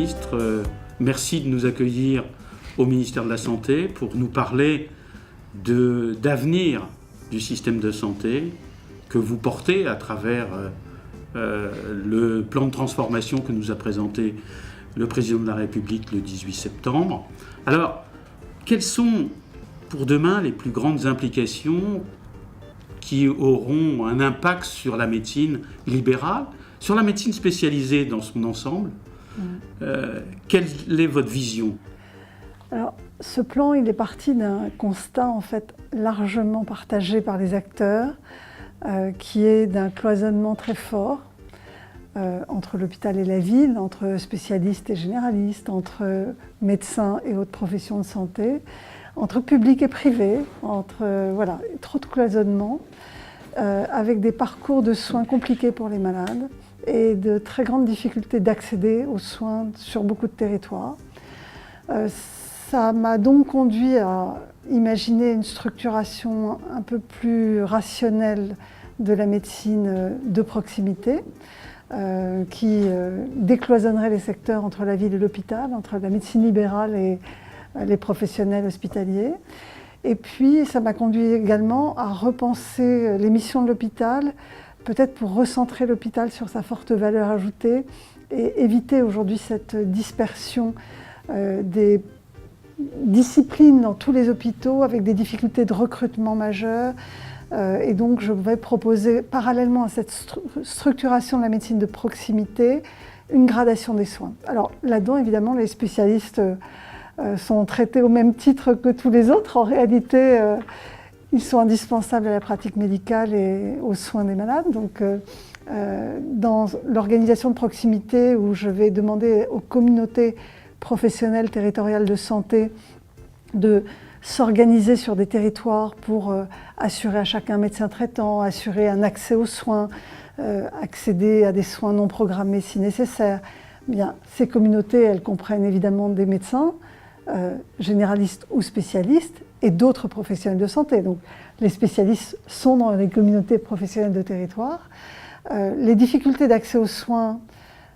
ministre, merci de nous accueillir au ministère de la Santé pour nous parler d'avenir du système de santé que vous portez à travers le plan de transformation que nous a présenté le président de la République le 18 septembre. Alors, quelles sont pour demain les plus grandes implications qui auront un impact sur la médecine libérale, sur la médecine spécialisée dans son ensemble? Quelle est votre vision? Alors, ce plan, il est parti d'un constat en fait largement partagé par les acteurs, qui est d'un cloisonnement très fort entre l'hôpital et la ville, entre spécialistes et généralistes, entre médecins et autres professions de santé, entre public et privé, voilà, trop de cloisonnement, avec des parcours de soins compliqués pour les malades et de très grandes difficultés d'accéder aux soins sur beaucoup de territoires. Ça m'a donc conduit à imaginer une structuration un peu plus rationnelle de la médecine de proximité, qui décloisonnerait les secteurs entre la ville et l'hôpital, entre la médecine libérale et les professionnels hospitaliers. Et puis, ça m'a conduit également à repenser les missions de l'hôpital, peut-être pour recentrer l'hôpital sur sa forte valeur ajoutée et éviter aujourd'hui cette dispersion des disciplines dans tous les hôpitaux avec des difficultés de recrutement majeures. Et donc, je vais proposer, parallèlement à cette structuration de la médecine de proximité, une gradation des soins. Alors là-dedans, évidemment, les spécialistes sont traités au même titre que tous les autres. En réalité, ils sont indispensables à la pratique médicale et aux soins des malades. Donc, dans l'organisation de proximité, où je vais demander aux communautés professionnelles territoriales de santé de s'organiser sur des territoires pour assurer à chacun un médecin traitant, assurer un accès aux soins, accéder à des soins non programmés si nécessaire. Bien, ces communautés, elles comprennent évidemment des médecins, généralistes ou spécialistes, et d'autres professionnels de santé. Donc, les spécialistes sont dans les communautés professionnelles de territoire. Les difficultés d'accès aux soins,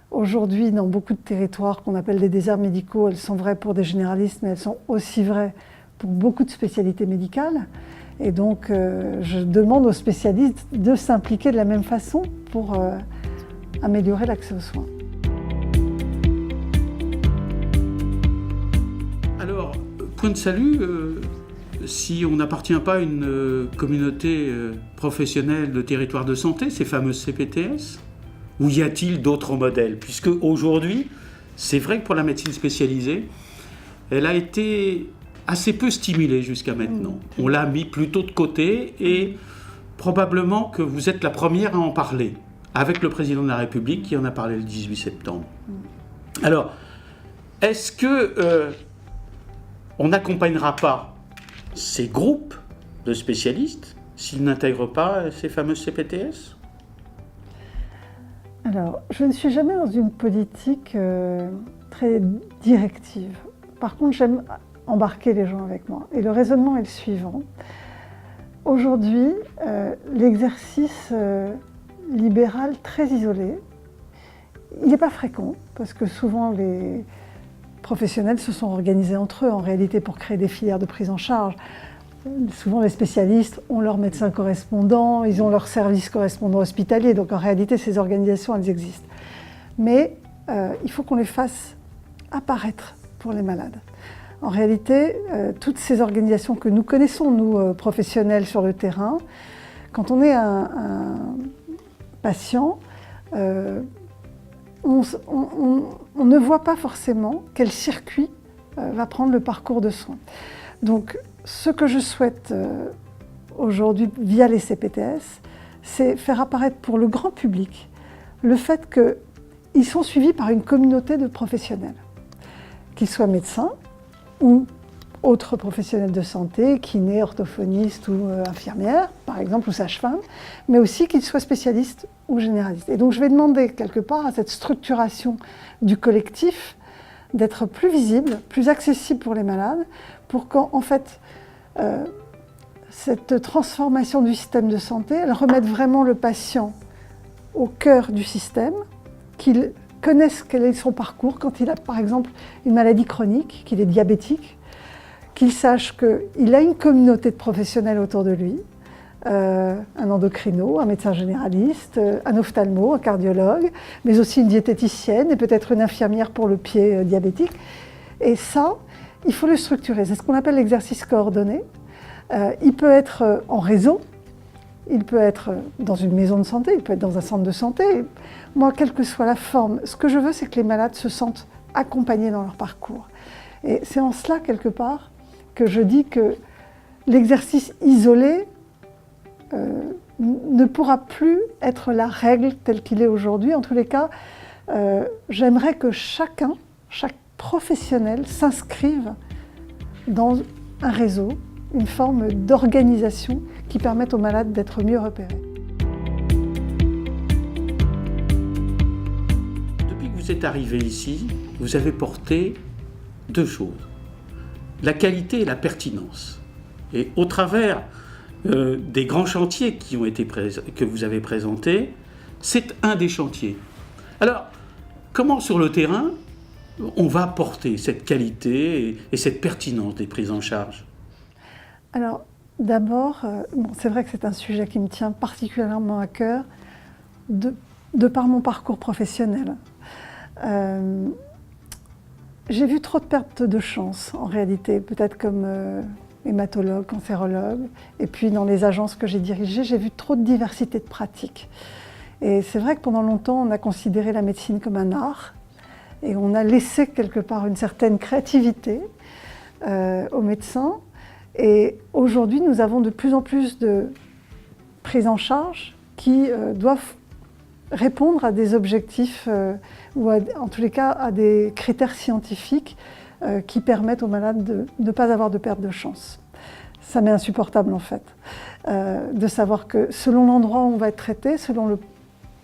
aujourd'hui, dans beaucoup de territoires qu'on appelle des déserts médicaux, elles sont vraies pour des généralistes, mais elles sont aussi vraies pour beaucoup de spécialités médicales. Et donc, je demande aux spécialistes de s'impliquer de la même façon pour améliorer l'accès aux soins. Alors, point de salut, si on n'appartient pas à une communauté professionnelle de territoire de santé, ces fameuses CPTS, ou y a-t-il d'autres modèles? Puisque aujourd'hui, c'est vrai que pour la médecine spécialisée, elle a été assez peu stimulée jusqu'à maintenant. On l'a mis plutôt de côté et probablement que vous êtes la première à en parler, avec le président de la République qui en a parlé le 18 septembre. Alors, est-ce que on n'accompagnera pas ces groupes de spécialistes s'ils n'intègrent pas ces fameuses CPTS? Alors, je ne suis jamais dans une politique très directive. Par contre, j'aime embarquer les gens avec moi. Et le raisonnement est le suivant. Aujourd'hui, l'exercice libéral très isolé, il n'est pas fréquent, parce que souvent les professionnels se sont organisés entre eux, en réalité, pour créer des filières de prise en charge. Souvent, les spécialistes ont leur médecin correspondant, ils ont leur service correspondant hospitalier, donc en réalité, ces organisations, elles existent. Mais il faut qu'on les fasse apparaître pour les malades. En réalité, toutes ces organisations que nous connaissons, nous, professionnels sur le terrain, quand on est un patient, on ne voit pas forcément quel circuit va prendre le parcours de soins. Donc, ce que je souhaite aujourd'hui via les CPTS, c'est faire apparaître pour le grand public le fait qu'ils sont suivis par une communauté de professionnels, qu'ils soient médecins ou autres professionnels de santé, kinés, orthophonistes ou infirmières, par exemple, ou sages-femmes, mais aussi qu'ils soient spécialistes ou généralistes. Et donc je vais demander quelque part à cette structuration du collectif d'être plus visible, plus accessible pour les malades, pour qu'en fait, cette transformation du système de santé, elle remette vraiment le patient au cœur du système, qu'il connaisse quel est son parcours quand il a par exemple une maladie chronique, qu'il est diabétique, qu'il sache qu'il a une communauté de professionnels autour de lui, un endocrino, un médecin généraliste, un ophtalmo, un cardiologue, mais aussi une diététicienne et peut-être une infirmière pour le pied diabétique. Et ça, il faut le structurer. C'est ce qu'on appelle l'exercice coordonné. Il peut être en réseau, il peut être dans une maison de santé, il peut être dans un centre de santé. Moi, quelle que soit la forme, ce que je veux, c'est que les malades se sentent accompagnés dans leur parcours. Et c'est en cela, quelque part, que je dis que l'exercice isolé ne pourra plus être la règle telle qu'il est aujourd'hui. En tous les cas, j'aimerais que chaque professionnel s'inscrive dans un réseau, une forme d'organisation qui permette aux malades d'être mieux repérés. Depuis que vous êtes arrivé ici, vous avez porté deux choses, la qualité et la pertinence. Et au travers des grands chantiers que vous avez présentés, c'est un des chantiers. Alors, comment sur le terrain, on va porter cette qualité et cette pertinence des prises en charge? Alors, d'abord, c'est vrai que c'est un sujet qui me tient particulièrement à cœur de par mon parcours professionnel. J'ai vu trop de pertes de chance, en réalité, peut-être comme hématologue, cancérologue, et puis dans les agences que j'ai dirigées, j'ai vu trop de diversité de pratiques. Et c'est vrai que pendant longtemps, on a considéré la médecine comme un art, et on a laissé quelque part une certaine créativité aux médecins. Et aujourd'hui, nous avons de plus en plus de prises en charge qui doivent répondre à des objectifs ou en tous les cas à des critères scientifiques qui permettent aux malades de ne pas avoir de perte de chance. Ça m'est insupportable en fait, de savoir que selon l'endroit où on va être traité, selon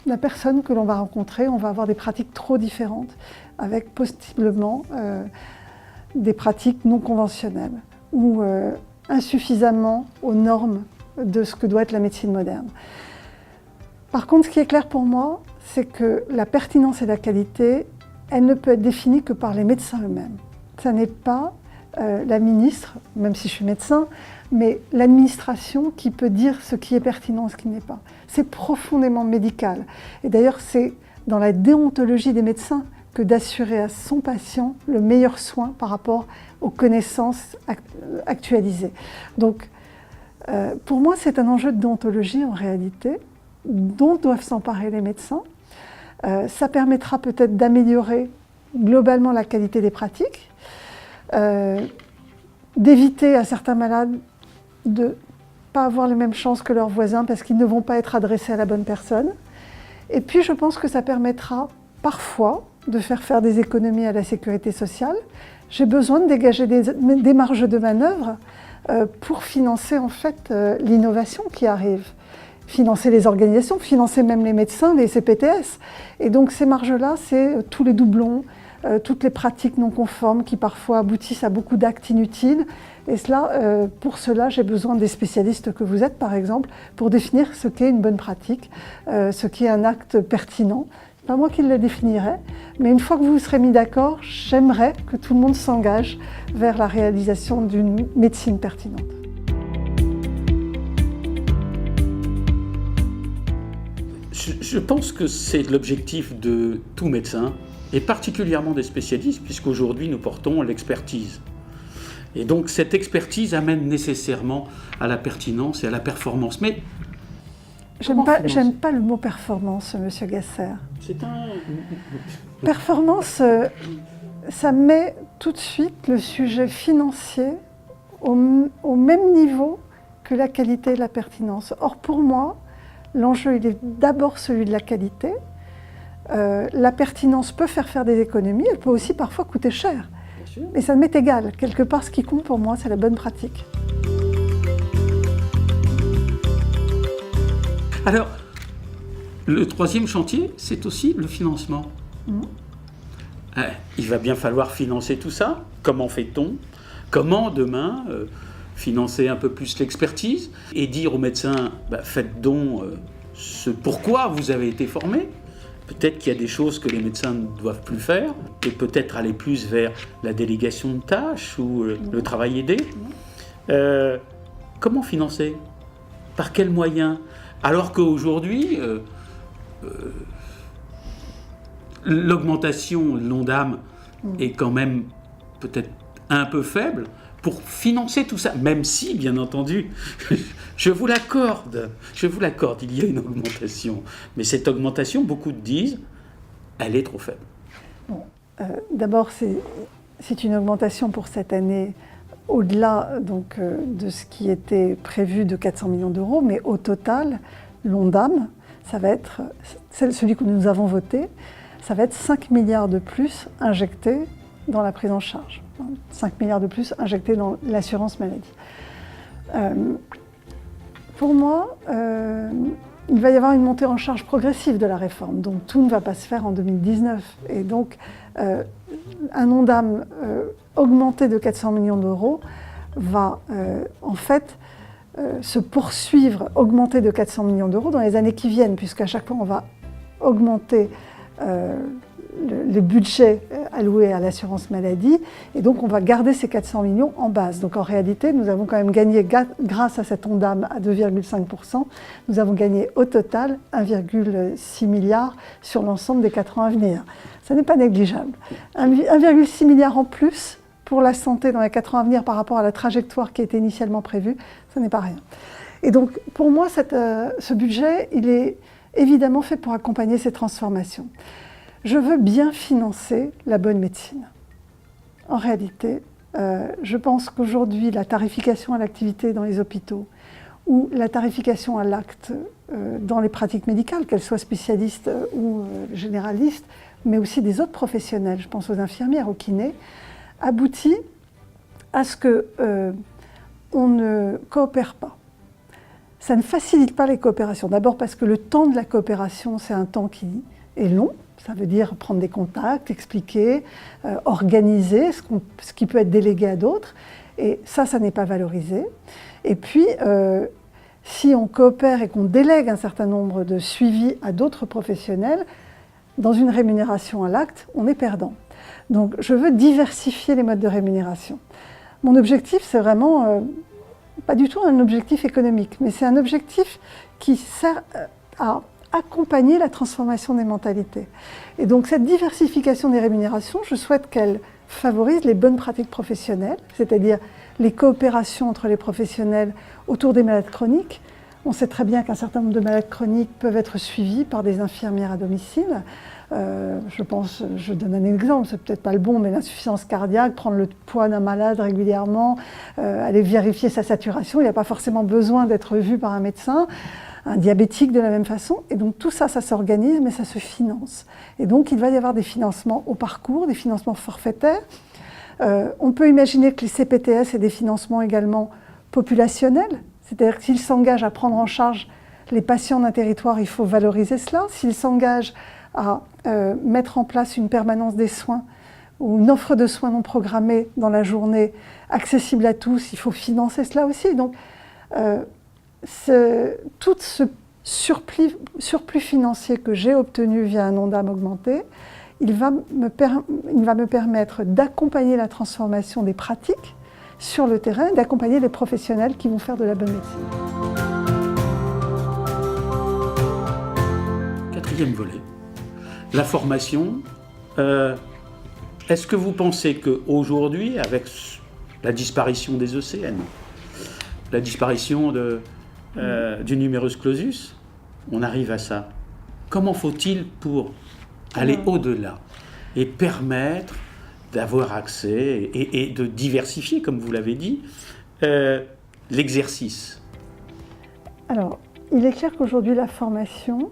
la personne que l'on va rencontrer, on va avoir des pratiques trop différentes, avec possiblement des pratiques non conventionnelles ou insuffisamment aux normes de ce que doit être la médecine moderne. Par contre, ce qui est clair pour moi, c'est que la pertinence et la qualité, elle ne peut être définie que par les médecins eux-mêmes. Ça n'est pas la ministre, même si je suis médecin, mais l'administration qui peut dire ce qui est pertinent et ce qui n'est pas. C'est profondément médical. Et d'ailleurs, c'est dans la déontologie des médecins que d'assurer à son patient le meilleur soin par rapport aux connaissances actualisées. Donc, pour moi, c'est un enjeu de déontologie en réalité, dont doivent s'emparer les médecins. Ça permettra peut-être d'améliorer globalement la qualité des pratiques, d'éviter à certains malades de ne pas avoir les mêmes chances que leurs voisins parce qu'ils ne vont pas être adressés à la bonne personne. Et puis, je pense que ça permettra parfois de faire des économies à la sécurité sociale. J'ai besoin de dégager des marges de manœuvre pour financer en fait l'innovation qui arrive, financer les organisations, financer même les médecins, les CPTS. Et donc ces marges-là, c'est tous les doublons, toutes les pratiques non conformes qui parfois aboutissent à beaucoup d'actes inutiles. Et cela, pour cela, j'ai besoin des spécialistes que vous êtes, par exemple, pour définir ce qu'est une bonne pratique, ce qu'est un acte pertinent. C'est pas moi qui le définirai, mais une fois que vous vous serez mis d'accord, j'aimerais que tout le monde s'engage vers la réalisation d'une médecine pertinente. Je pense que c'est l'objectif de tout médecin, et particulièrement des spécialistes, puisqu'aujourd'hui nous portons l'expertise. Et donc cette expertise amène nécessairement à la pertinence et à la performance. Mais j'aime pas le mot performance, Monsieur Gasser. C'est un... Performance, ça met tout de suite le sujet financier au même niveau que la qualité et la pertinence. Or, pour moi, l'enjeu, il est d'abord celui de la qualité. La pertinence peut faire des économies, elle peut aussi parfois coûter cher. Mais ça m'est égal. Quelque part, ce qui compte pour moi, c'est la bonne pratique. Alors, le troisième chantier, c'est aussi le financement. Il va bien falloir financer tout ça. Comment fait-on? Comment, demain, financer un peu plus l'expertise et dire aux médecins, faites donc ce pourquoi vous avez été formés, peut-être qu'il y a des choses que les médecins ne doivent plus faire, et peut-être aller plus vers la délégation de tâches ou le travail aidé. Comment financer? Par quels moyens? Alors qu'aujourd'hui, l'augmentation de l'ONDAM est quand même peut-être un peu faible pour financer tout ça, même si, bien entendu, je vous l'accorde, il y a une augmentation. Mais cette augmentation, beaucoup disent, elle est trop faible. Bon, d'abord, c'est une augmentation pour cette année au-delà donc, de ce qui était prévu de 400 millions d'euros, mais au total, l'ONDAM, ça va être, celui que nous avons voté, ça va être 5 milliards de plus injectés dans la prise en charge. 5 milliards de plus injectés dans l'assurance maladie. Pour moi, il va y avoir une montée en charge progressive de la réforme, donc tout ne va pas se faire en 2019. Et donc, un ONDAM augmenté de 400 millions d'euros va en fait se poursuivre, augmenter de 400 millions d'euros dans les années qui viennent, puisqu'à chaque fois on va augmenter les budgets alloués à l'assurance maladie, et donc on va garder ces 400 millions en base. Donc en réalité, nous avons quand même gagné, grâce à cet ONDAM à 2,5%, nous avons gagné au total 1,6 milliard sur l'ensemble des 4 ans à venir. Ça n'est pas négligeable. 1,6 milliard en plus pour la santé dans les 4 ans à venir par rapport à la trajectoire qui était initialement prévue, ça n'est pas rien. Et donc pour moi, ce budget, il est évidemment fait pour accompagner ces transformations. Je veux bien financer la bonne médecine. En réalité, je pense qu'aujourd'hui, la tarification à l'activité dans les hôpitaux ou la tarification à l'acte dans les pratiques médicales, qu'elles soient spécialistes ou généralistes, mais aussi des autres professionnels, je pense aux infirmières, aux kinés, aboutit à ce qu'on ne coopère pas. Ça ne facilite pas les coopérations. D'abord parce que le temps de la coopération, c'est un temps qui est long. Ça veut dire prendre des contacts, expliquer, organiser ce qui peut être délégué à d'autres. Et ça n'est pas valorisé. Et puis, si on coopère et qu'on délègue un certain nombre de suivis à d'autres professionnels, dans une rémunération à l'acte, on est perdant. Donc, je veux diversifier les modes de rémunération. Mon objectif, c'est vraiment pas du tout un objectif économique, mais c'est un objectif qui sert à accompagner la transformation des mentalités. Et donc cette diversification des rémunérations, je souhaite qu'elle favorise les bonnes pratiques professionnelles, c'est-à-dire les coopérations entre les professionnels autour des malades chroniques. On sait très bien qu'un certain nombre de malades chroniques peuvent être suivis par des infirmières à domicile. Je donne un exemple, c'est peut-être pas le bon, mais l'insuffisance cardiaque, prendre le poids d'un malade régulièrement, aller vérifier sa saturation, il n'y a pas forcément besoin d'être vu par un médecin. Un diabétique de la même façon, et donc tout ça, ça s'organise, mais ça se finance. Et donc il va y avoir des financements au parcours, des financements forfaitaires. On peut imaginer que les CPTS aient des financements également populationnels, c'est-à-dire que s'ils s'engagent à prendre en charge les patients d'un territoire, il faut valoriser cela. S'ils s'engagent à mettre en place une permanence des soins ou une offre de soins non programmés dans la journée, accessible à tous, il faut financer cela aussi. Donc, tout ce surplus financier que j'ai obtenu via un ONDAM augmenté, il va me permettre d'accompagner la transformation des pratiques sur le terrain, d'accompagner les professionnels qui vont faire de la bonne médecine. Quatrième volet, la formation. Est-ce que vous pensez qu'aujourd'hui, avec la disparition des ECN, la disparition du numerus clausus, on arrive à ça. Comment faut-il pour aller au-delà et permettre d'avoir accès et de diversifier, comme vous l'avez dit, l'exercice? Alors, il est clair qu'aujourd'hui, la formation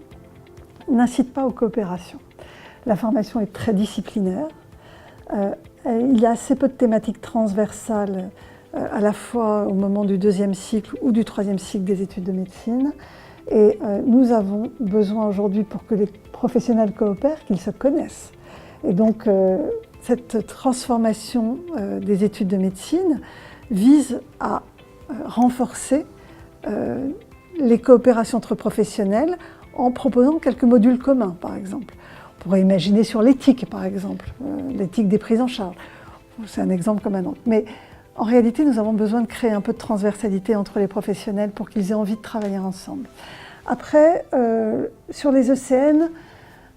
n'incite pas aux coopérations. La formation est très disciplinaire. Il y a assez peu de thématiques transversales à la fois au moment du 2e cycle ou du 3e cycle des études de médecine. Et nous avons besoin aujourd'hui, pour que les professionnels coopèrent, qu'ils se connaissent. Et donc, cette transformation des études de médecine vise à renforcer les coopérations entre professionnels en proposant quelques modules communs, par exemple. pourrait imaginer sur l'éthique, par exemple, l'éthique des prises en charge. C'est un exemple comme un autre. Mais en réalité, nous avons besoin de créer un peu de transversalité entre les professionnels pour qu'ils aient envie de travailler ensemble. Après, sur les ECN,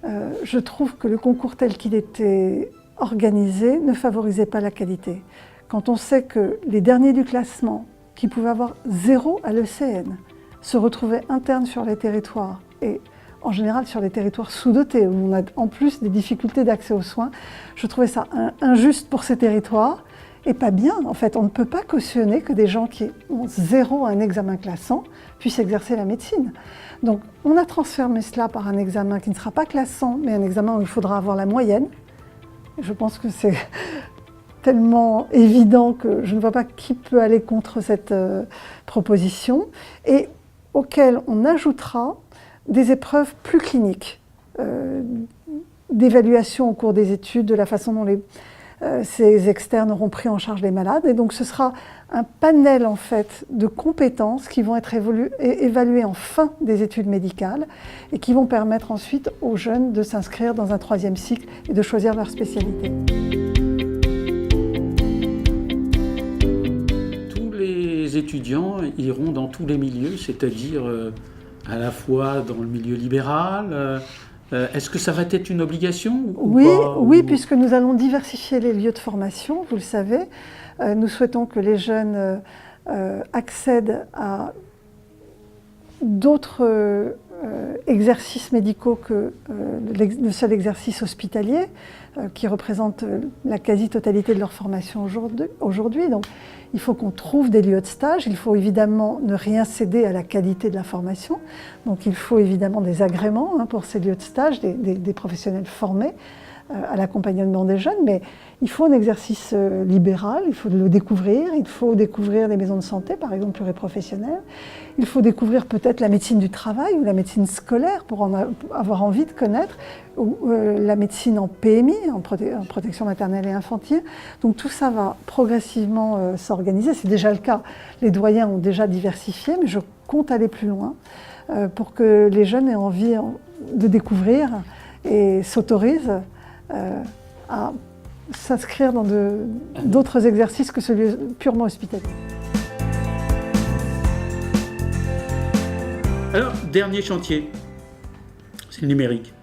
je trouve que le concours tel qu'il était organisé ne favorisait pas la qualité. Quand on sait que les derniers du classement, qui pouvaient avoir 0 à l'ECN, se retrouvaient internes sur les territoires, et en général sur les territoires sous-dotés, où on a en plus des difficultés d'accès aux soins, je trouvais ça injuste pour ces territoires, et pas bien. En fait, on ne peut pas cautionner que des gens qui ont 0 à un examen classant puissent exercer la médecine. Donc, on a transformé cela par un examen qui ne sera pas classant, mais un examen où il faudra avoir la moyenne. Je pense que c'est tellement évident que je ne vois pas qui peut aller contre cette proposition, et auquel on ajoutera des épreuves plus cliniques, d'évaluation au cours des études, de la façon dont ces externes auront pris en charge les malades. Et donc ce sera un panel en fait de compétences qui vont être évaluées en fin des études médicales et qui vont permettre ensuite aux jeunes de s'inscrire dans un 3e cycle et de choisir leur spécialité. Tous les étudiants iront dans tous les milieux, c'est-à-dire à la fois dans le milieu libéral. Est-ce que ça va être une obligation ou Oui, pas, oui, puisque nous allons diversifier les lieux de formation, vous le savez. Nous souhaitons que les jeunes accèdent à d'autres exercices médicaux que le seul exercice hospitalier, qui représente la quasi-totalité de leur formation aujourd'hui. Donc, il faut qu'on trouve des lieux de stage. Il faut évidemment ne rien céder à la qualité de la formation. Donc, il faut évidemment des agréments pour ces lieux de stage, des professionnels formés à l'accompagnement des jeunes, mais il faut un exercice libéral, il faut le découvrir, il faut découvrir des maisons de santé, par exemple pluriprofessionnelles, il faut découvrir peut-être la médecine du travail ou la médecine scolaire pour avoir envie de connaître, ou la médecine en PMI, en protection maternelle et infantile. Donc tout ça va progressivement s'organiser, c'est déjà le cas. Les doyens ont déjà diversifié, mais je compte aller plus loin pour que les jeunes aient envie de découvrir et s'autorisent à s'inscrire dans d'autres exercices que celui purement hospitalier. Alors, dernier chantier, c'est le numérique.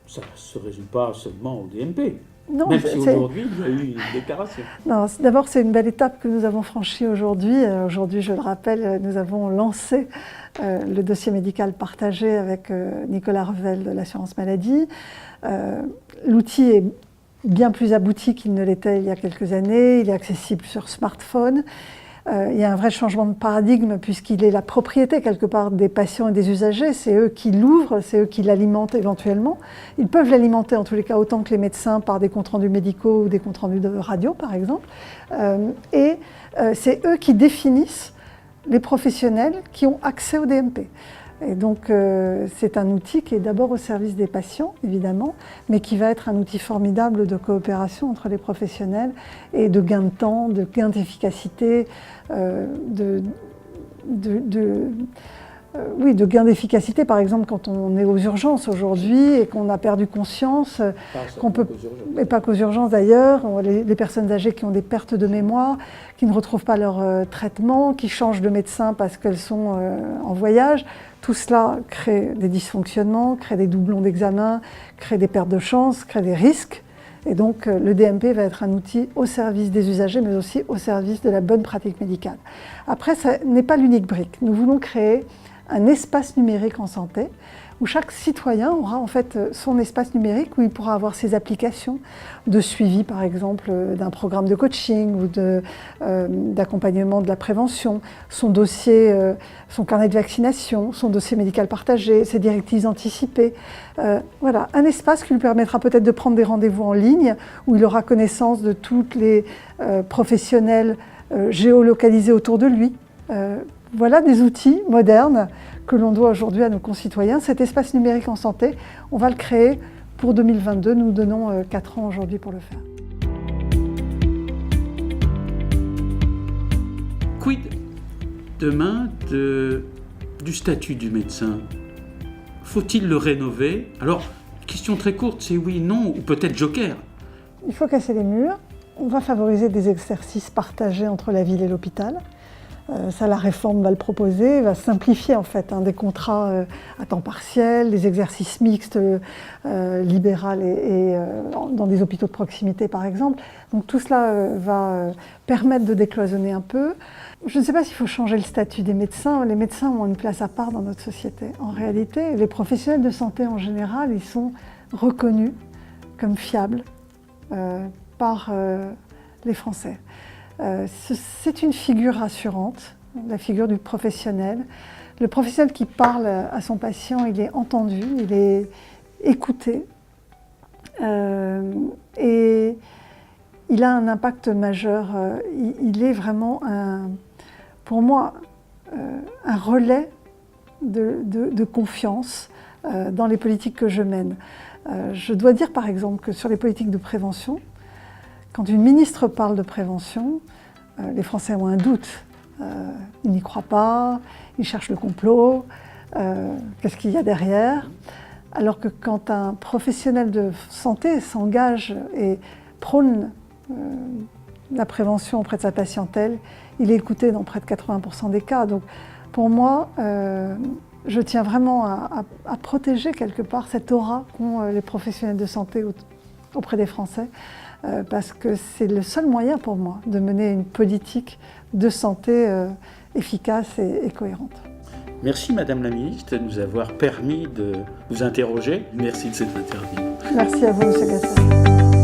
Ça ne se résume pas seulement au DMP, non, même si aujourd'hui il y a eu une déclaration. Non, d'abord c'est une belle étape que nous avons franchie aujourd'hui. Aujourd'hui, je le rappelle, nous avons lancé le dossier médical partagé avec Nicolas Revel de l'assurance maladie. L'outil est bien plus abouti qu'il ne l'était il y a quelques années, il est accessible sur smartphone. Il y a un vrai changement de paradigme puisqu'il est la propriété quelque part des patients et des usagers, c'est eux qui l'ouvrent, c'est eux qui l'alimentent éventuellement. Ils peuvent l'alimenter en tous les cas autant que les médecins par des comptes rendus médicaux ou des comptes rendus de radio par exemple. Et c'est eux qui définissent les professionnels qui ont accès au DMP. Et donc c'est un outil qui est d'abord au service des patients, évidemment, mais qui va être un outil formidable de coopération entre les professionnels et de gain de temps, de gain d'efficacité, de gain d'efficacité, par exemple, quand on est aux urgences aujourd'hui et qu'on a perdu conscience, et pas qu'aux urgences d'ailleurs, les personnes âgées qui ont des pertes de mémoire, qui ne retrouvent pas leur traitement, qui changent de médecin parce qu'elles sont en voyage, tout cela crée des dysfonctionnements, crée des doublons d'examen, crée des pertes de chance, crée des risques. Et donc le DMP va être un outil au service des usagers, mais aussi au service de la bonne pratique médicale. Après, ça n'est pas l'unique brique. Nous voulons créer un espace numérique en santé où chaque citoyen aura en fait son espace numérique où il pourra avoir ses applications de suivi par exemple d'un programme de coaching ou d'accompagnement de la prévention, son dossier, son carnet de vaccination, son dossier médical partagé, ses directives anticipées. Voilà, un espace qui lui permettra peut-être de prendre des rendez-vous en ligne où il aura connaissance de tous les professionnels géolocalisés autour de lui. Voilà des outils modernes que l'on doit aujourd'hui à nos concitoyens. Cet espace numérique en santé, on va le créer pour 2022. Nous donnons 4 ans aujourd'hui pour le faire. Quid demain du statut du médecin? Faut-il le rénover? Alors, Question très courte, c'est oui, non, ou peut-être joker. Il faut casser les murs. On va favoriser des exercices partagés entre la ville et l'hôpital. Ça, la réforme va le proposer, va simplifier en fait des contrats à temps partiel, des exercices mixtes libéral et dans des hôpitaux de proximité par exemple. Donc tout cela va permettre de décloisonner un peu. Je ne sais pas s'il faut changer le statut des médecins. Les médecins ont une place à part dans notre société. En réalité, les professionnels de santé en général, ils sont reconnus comme fiables par les Français. C'est une figure rassurante, la figure du professionnel. Le professionnel qui parle à son patient, il est entendu, il est écouté et il a un impact majeur. Il est vraiment, pour moi, un relais de confiance dans les politiques que je mène. Je dois dire par exemple que sur les politiques de prévention, quand une ministre parle de prévention, les Français ont un doute. Ils n'y croient pas, ils cherchent le complot, qu'est-ce qu'il y a derrière? Alors que quand un professionnel de santé s'engage et prône la prévention auprès de sa patientèle, il est écouté dans près de 80% des cas. Donc pour moi, je tiens vraiment à protéger quelque part cette aura qu'ont les professionnels de santé auprès des Français. Parce que c'est le seul moyen pour moi de mener une politique de santé efficace et cohérente. Merci Madame la Ministre de nous avoir permis de vous interroger. Merci de cette interview. Merci à vous, M. Gassel.